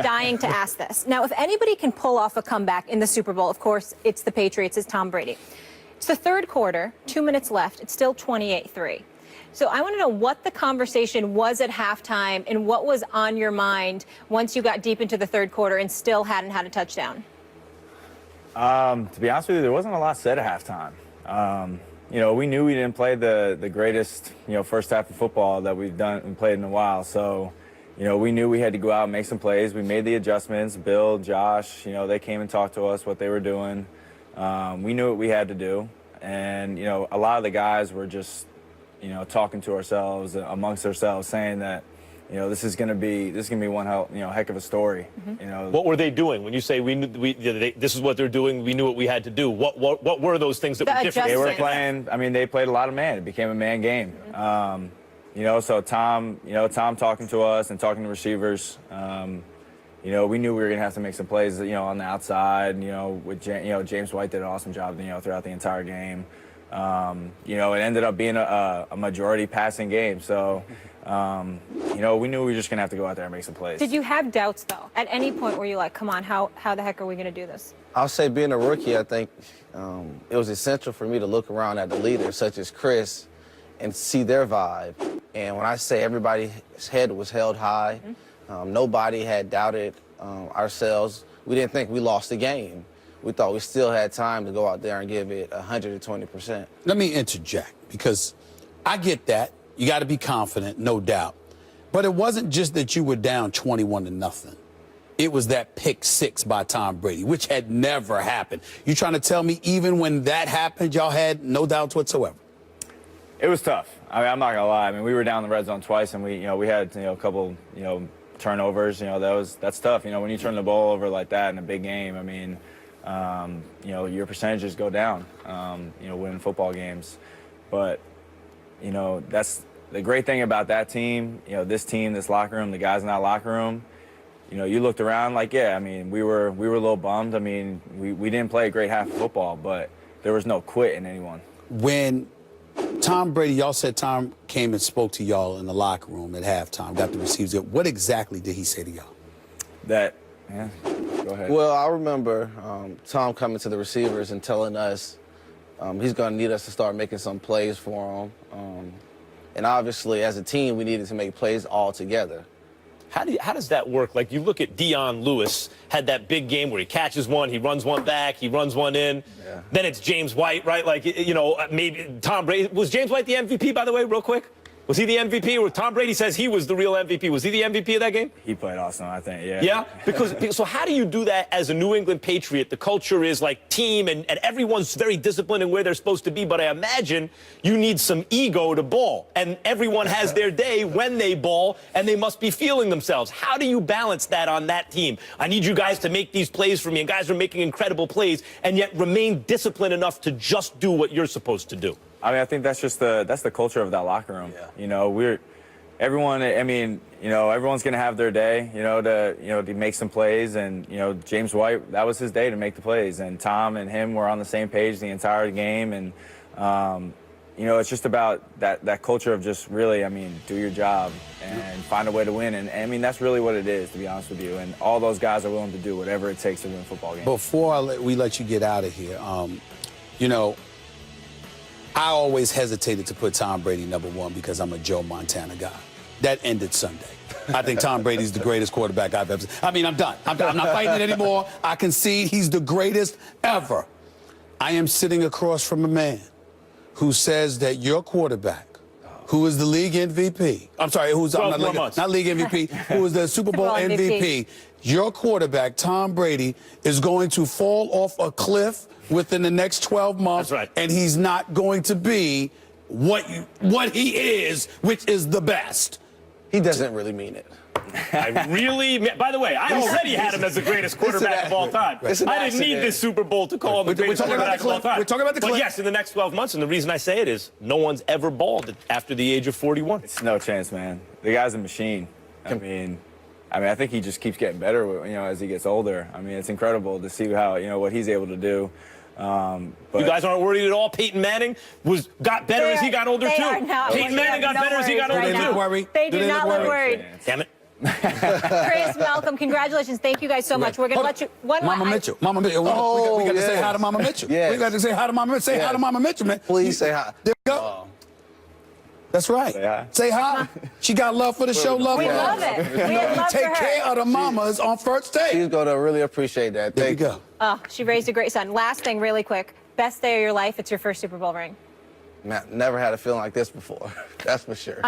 dying to ask this. Now, if anybody can pull off a comeback in the Super Bowl, of course, it's the Patriots, it's Tom Brady. It's the third quarter, 2 minutes left. It's still 28-3. So I want to know what the conversation was at halftime and what was on your mind once you got deep into the third quarter and still hadn't had a touchdown. To be honest with you, there wasn't a lot said at halftime. You know, we knew we didn't play the greatest, first half of football that we've played in a while. So, we knew we had to go out and make some plays. We made the adjustments. Bill, Josh, they came and talked to us what they were doing. We knew what we had to do. And, a lot of the guys were just, talking to ourselves, amongst ourselves, saying that, this is gonna be one heck of a story. Mm-hmm. What were they doing when you say this is what they're doing? We knew what we had to do. What were those things that were different? They were playing. I mean, they played a lot of man. It became a man game. Mm-hmm. So Tom talking to us and talking to receivers. We knew we were gonna have to make some plays. On the outside. With James White did an awesome job. Throughout the entire game. It ended up being a majority passing game. So. We knew we were just going to have to go out there and make some plays. Did you have doubts, though? At any point were you like, come on, how the heck are we going to do this? I'll say being a rookie, I think it was essential for me to look around at the leaders, such as Chris, and see their vibe. And when I say everybody's head was held high, nobody had doubted ourselves. We didn't think we lost the game. We thought we still had time to go out there and give it 120%. Let me interject, because I get that. You got to be confident, no doubt. But it wasn't just that you were down 21-0. It was that pick six by Tom Brady, which had never happened. You trying to tell me even when that happened, y'all had no doubts whatsoever? It was tough. I mean, I'm not gonna lie. I mean, we were down the red zone twice, and we had a couple turnovers. That's tough. When you turn the ball over like that in a big game, I mean, your percentages go down. Winning football games, but that's the great thing about that team, this locker room, the guys in that locker room, you looked around like, yeah, I mean, we were a little bummed. I mean, we didn't play a great half of football, but there was no quit in anyone. When Tom Brady, y'all said Tom came and spoke to y'all in the locker room at halftime, got the receivers. What exactly did he say to y'all? Yeah, go ahead. Well, I remember Tom coming to the receivers and telling us he's going to need us to start making some plays for him. And obviously, as a team, we needed to make plays all together. How does that work? Like, you look at Dion Lewis, had that big game where he catches one, he runs one back, he runs one in. Yeah. Then it's James White, right? Like, maybe Tom Brady. Was James White the MVP, by the way, real quick? Was he the MVP? Or Tom Brady says he was the real MVP. Was he the MVP of that game? He played awesome, I think, yeah. Yeah? So how do you do that as a New England Patriot? The culture is like team, and everyone's very disciplined in where they're supposed to be, but I imagine you need some ego to ball. And everyone has their day when they ball, and they must be feeling themselves. How do you balance that on that team? I need you guys to make these plays for me, and guys are making incredible plays, and yet remain disciplined enough to just do what you're supposed to do. I mean, I think that's just the culture of that locker room. Yeah. Everyone. I mean, everyone's gonna have their day. To make some plays, and James White, that was his day to make the plays, and Tom and him were on the same page the entire game, and it's just about that culture of just really, I mean, do your job and find a way to win, and I mean that's really what it is, to be honest with you. And all those guys are willing to do whatever it takes to win football games. Before we let you get out of here, I always hesitated to put Tom Brady #1 because I'm a Joe Montana guy. That ended Sunday. I think Tom Brady's the greatest quarterback I've ever seen. I mean, I'm done. I'm not fighting it anymore. I concede he's the greatest ever. I am sitting across from a man who says that your quarterback, who is the league MVP, I'm sorry, who's not league MVP, who is the Super Bowl MVP, your quarterback, Tom Brady, is going to fall off a cliff within the next 12 months. That's right. And he's not going to be what he is, which is the best. He doesn't really mean it. By the way, I already had him as the greatest quarterback of all time. I didn't need this Super Bowl to call him the greatest quarterback of all time. We're talking about the clip. But yes, in the next 12 months, and the reason I say it is no one's ever balled after the age of 41. It's no chance, man. The guy's a machine. I mean, I think he just keeps getting better, as he gets older. I mean, it's incredible to see how, what he's able to do. But you guys aren't worried at all? Peyton Manning got better as he got older, too. Peyton Manning got better as he got older, too. They do not look worried. Damn it. Chris, Malcolm, congratulations. Thank you guys so much. We're going to let you. Mama Mitchell. Mama Mitchell. We got to say hi to Mama Mitchell. Yes. We got to say hi to Mama Mitchell. Say hi to Mama Mitchell, man. Please say hi. There you go. That's right. Say hi. Say hi. She got love for the show. Love We for love her. it. We have love Take for her. care of the mamas on first day. She's going to really appreciate that. There you Thank you. go. Oh, she raised a great son. Last thing, really quick. Best day of your life. It's your first Super Bowl ring. Man, never had a feeling like this before. That's for sure.